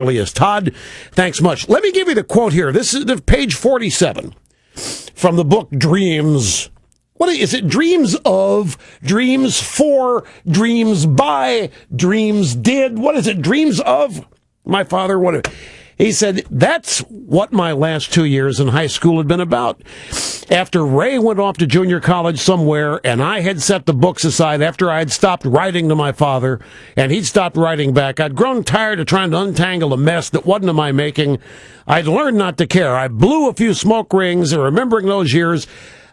Is Todd, thanks much. Let me give you the quote here. This is the page 47 from the book Dreams. What is it? Dreams of, dreams for, dreams by, dreams did. What is it? Dreams of my father. What? He said, that's what my last 2 years in high school had been about. After Ray went off to junior college somewhere, and I had set the books aside after I had stopped writing to my father, and he'd stopped writing back, I'd grown tired of trying to untangle a mess that wasn't of my making. I'd learned not to care. I blew a few smoke rings, and remembering those years,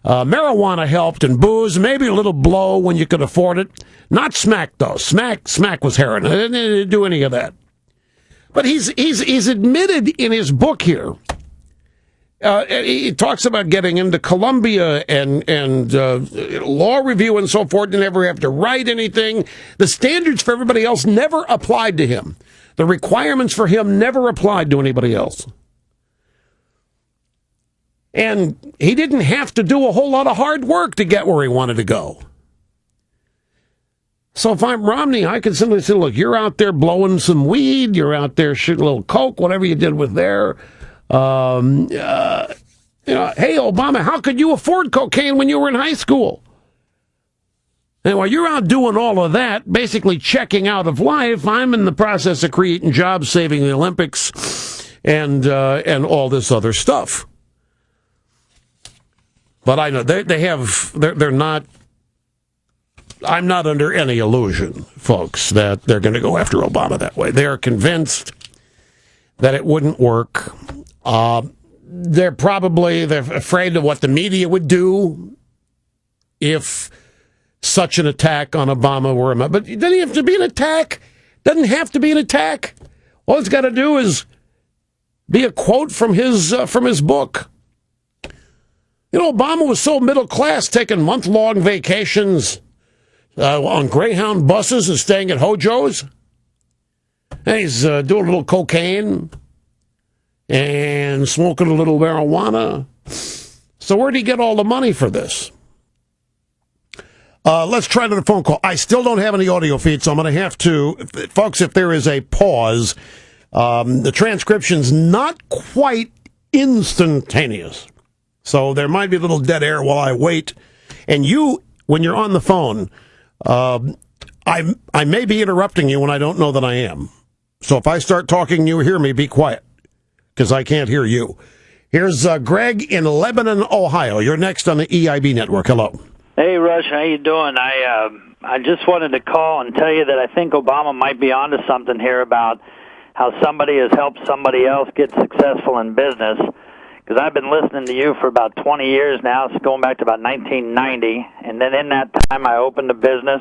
marijuana helped, and booze, maybe a little blow when you could afford it. Not smack, though. Smack was heroin. I didn't do any of that. But he's admitted in his book here. He talks about getting into Columbia and law review and so forth, and never have to write anything. The standards for everybody else never applied to him. The requirements for him never applied to anybody else. And he didn't have to do a whole lot of hard work to get where he wanted to go. So if I'm Romney, I can simply say, look, you're out there blowing some weed, you're out there shooting a little coke, whatever you did with there. Hey, Obama, how could you afford cocaine when you were in high school? And while you're out doing all of that, basically checking out of life, I'm in the process of creating jobs, saving the Olympics, and all this other stuff. But I know they're not. I'm not under any illusion, folks, that they're going to go after Obama that way. They are convinced that it wouldn't work. They're afraid of what the media would do if such an attack on Obama were. But it doesn't have to be an attack. Doesn't have to be an attack. All it's got to do is be a quote from his book. You know, Obama was so middle class, taking month-long vacations on Greyhound buses and staying at Hojo's. And he's doing a little cocaine and smoking a little marijuana. So where'd he get all the money for this? Let's try another phone call. I still don't have any audio feed, so I'm going to have to... Folks, if there is a pause, the transcription's not quite instantaneous. So there might be a little dead air while I wait. And you, when you're on the phone... I may be interrupting you when I don't know that I am. So if I start talking, you hear me, be quiet, because I can't hear you. Here's Greg in Lebanon, Ohio. You're next on the EIB network. Hello. Hey, Rush. How you doing? I just wanted to call and tell you that I think Obama might be onto something here about how somebody has helped somebody else get successful in business. Because I've been listening to you for about 20 years now, it's going back to about 1990, and then in that time I opened a business.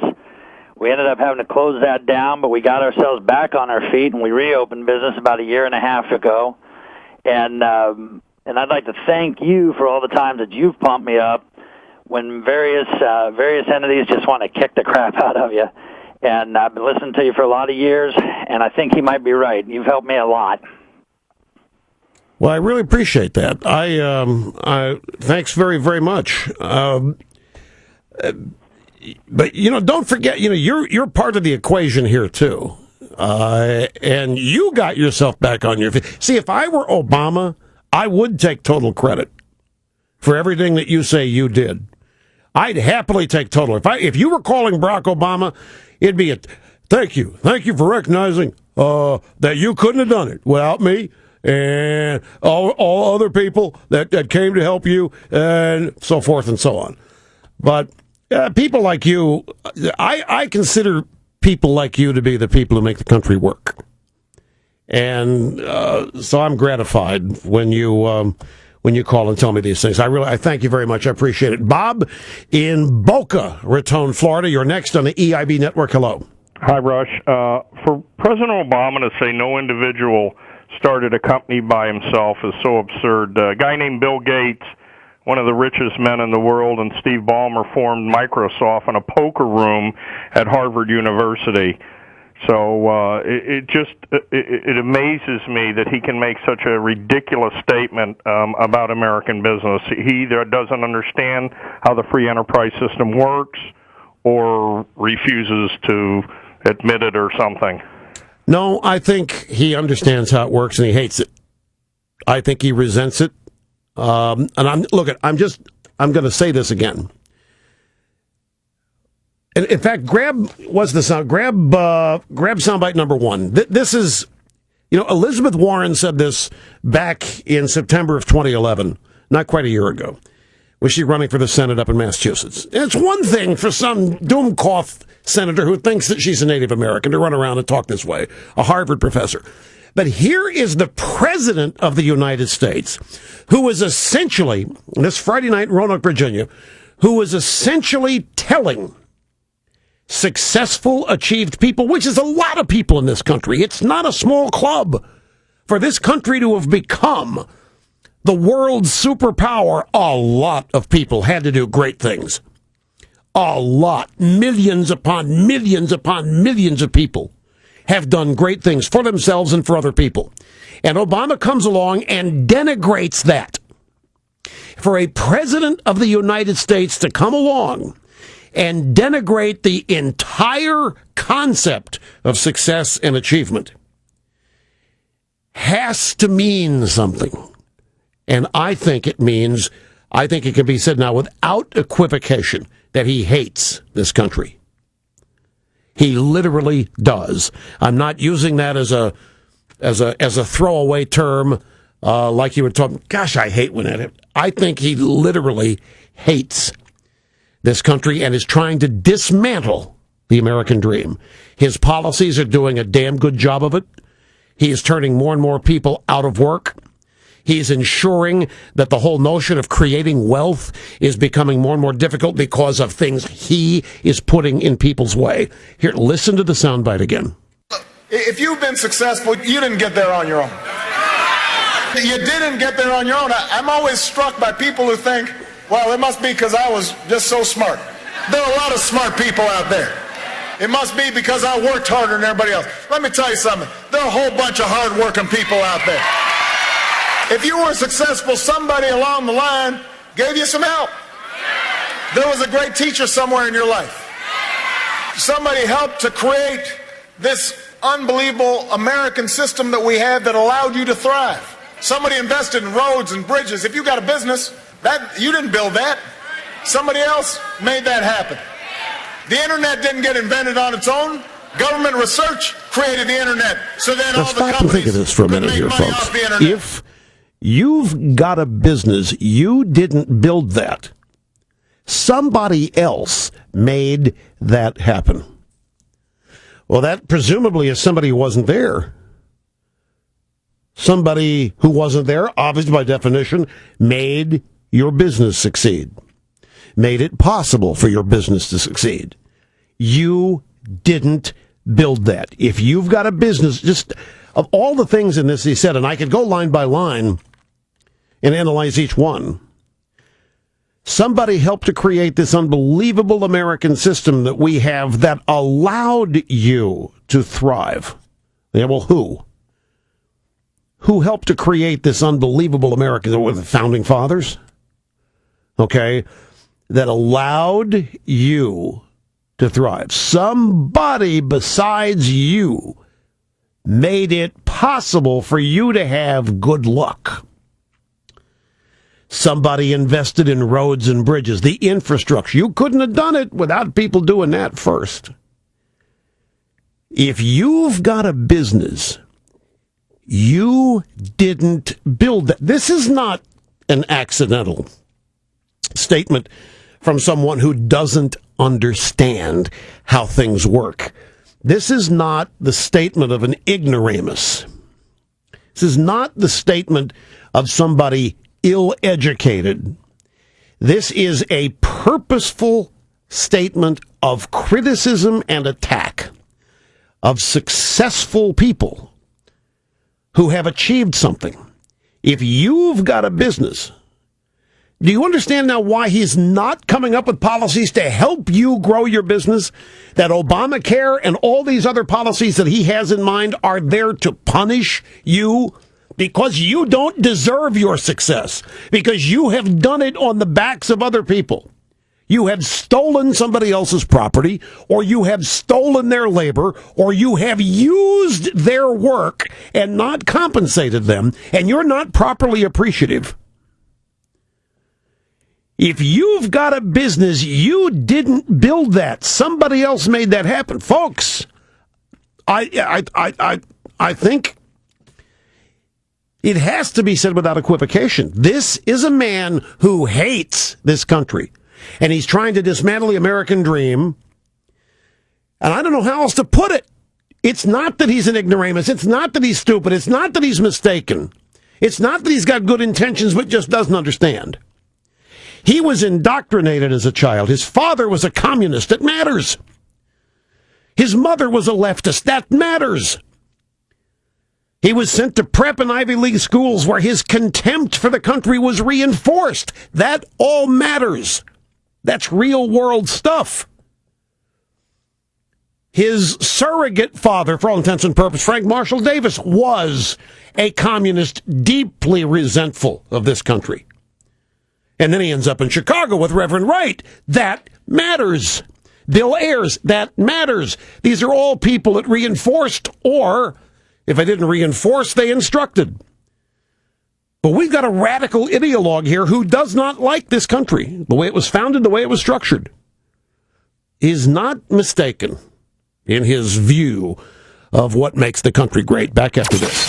We ended up having to close that down, but we got ourselves back on our feet, and we reopened business about a year and a half ago. And I'd like to thank you for all the times that you've pumped me up when various entities just want to kick the crap out of you. And I've been listening to you for a lot of years, and I think he might be right. You've helped me a lot. Well, I really appreciate that. I thanks very, very much. But don't forget, you're part of the equation here too, and you got yourself back on your feet. See, if I were Obama, I would take total credit for everything that you say you did. I'd happily take total. If you were calling Barack Obama, it'd be thank you for recognizing that you couldn't have done it without me. And all other people that came to help you, and so forth and so on. But people like you, I consider people like you to be the people who make the country work. And so I'm gratified when you call and tell me these things. I thank you very much. I appreciate it. Bob in Boca Raton, Florida. You're next on the EIB network. Hello. Hi, Rush. For President Obama to say no individual started a company by himself is so absurd. A guy named Bill Gates, one of the richest men in the world, and Steve Ballmer formed Microsoft in a poker room at Harvard University. So it amazes me that he can make such a ridiculous statement about American business. He either doesn't understand how the free enterprise system works or refuses to admit it or something. No, I think he understands how it works and he hates it. I think he resents it. And I'm going to say this again. In fact, grab soundbite number one. This is, Elizabeth Warren said this back in September of 2011, not quite a year ago. Was she running for the Senate up in Massachusetts? And it's one thing for some doomcough senator who thinks that she's a Native American to run around and talk this way, a Harvard professor. But here is the president of the United States, who was essentially, this Friday night in Roanoke, Virginia, who was essentially telling successful, achieved people, which is a lot of people in this country. It's not a small club. For this country to have become the world's superpower, a lot of people had to do great things. A lot. Millions upon millions upon millions of people have done great things for themselves and for other people. And Obama comes along and denigrates that. For a president of the United States to come along and denigrate the entire concept of success and achievement has to mean something. And I think it can be said now without equivocation that he hates this country. He literally does. I'm not using that as a throwaway term, like you would talk. Gosh, I hate when that. I think he literally hates this country and is trying to dismantle the American dream. His policies are doing a damn good job of it. He is turning more and more people out of work. He's ensuring that the whole notion of creating wealth is becoming more and more difficult because of things he is putting in people's way. Here, listen to the soundbite again. If you've been successful, you didn't get there on your own. You didn't get there on your own. I'm always struck by people who think, well, it must be because I was just so smart. There are a lot of smart people out there. It must be because I worked harder than everybody else. Let me tell you something. There are a whole bunch of hard-working people out there. If you were successful, somebody along the line gave you some help. There was a great teacher somewhere in your life. Somebody helped to create this unbelievable American system that we have that allowed you to thrive. Somebody invested in roads and bridges. If you got a business, you didn't build that. Somebody else made that happen. The internet didn't get invented on its own. Government research created the internet. So then all the companies and think of this for a minute here, folks. If you've got a business, you didn't build that. Somebody else made that happen. Well, that presumably is somebody who wasn't there. Somebody who wasn't there, obviously by definition, made your business succeed. Made it possible for your business to succeed. You didn't build that. If you've got a business, just of all the things in this he said, and I could go line by line and analyze each one, somebody helped to create this unbelievable American system that we have that allowed you to thrive. Yeah, well, who? Who helped to create this unbelievable American? Were the founding fathers? Okay, that allowed you to thrive. Somebody besides you made it possible for you to have good luck. Somebody invested in roads and bridges, the infrastructure. You couldn't have done it without people doing that first. If you've got a business, you didn't build that. This is not an accidental statement from someone who doesn't understand how things work. This is not the statement of an ignoramus. This is not the statement of somebody ill-educated. This is a purposeful statement of criticism and attack of successful people who have achieved something. If you've got a business, do you understand now why he's not coming up with policies to help you grow your business? That Obamacare and all these other policies that he has in mind are there to punish you because you don't deserve your success, because you have done it on the backs of other people. You have stolen somebody else's property, or you have stolen their labor, or you have used their work and not compensated them, and you're not properly appreciative. If you've got a business, you didn't build that. Somebody else made that happen. Folks, I think it has to be said without equivocation. This is a man who hates this country. And he's trying to dismantle the American dream. And I don't know how else to put it. It's not that he's an ignoramus. It's not that he's stupid. It's not that he's mistaken. It's not that he's got good intentions but just doesn't understand. He was indoctrinated as a child. His father was a communist. That matters. His mother was a leftist. That matters. He was sent to prep and Ivy League schools where his contempt for the country was reinforced. That all matters. That's real world stuff. His surrogate father, for all intents and purposes, Frank Marshall Davis, was a communist deeply resentful of this country. And then he ends up in Chicago with Reverend Wright. That matters. Bill Ayers, that matters. These are all people that reinforced, or if they didn't reinforce, they instructed. But we've got a radical ideologue here who does not like this country, the way it was founded, the way it was structured. Is not mistaken in his view of what makes the country great. Back after this.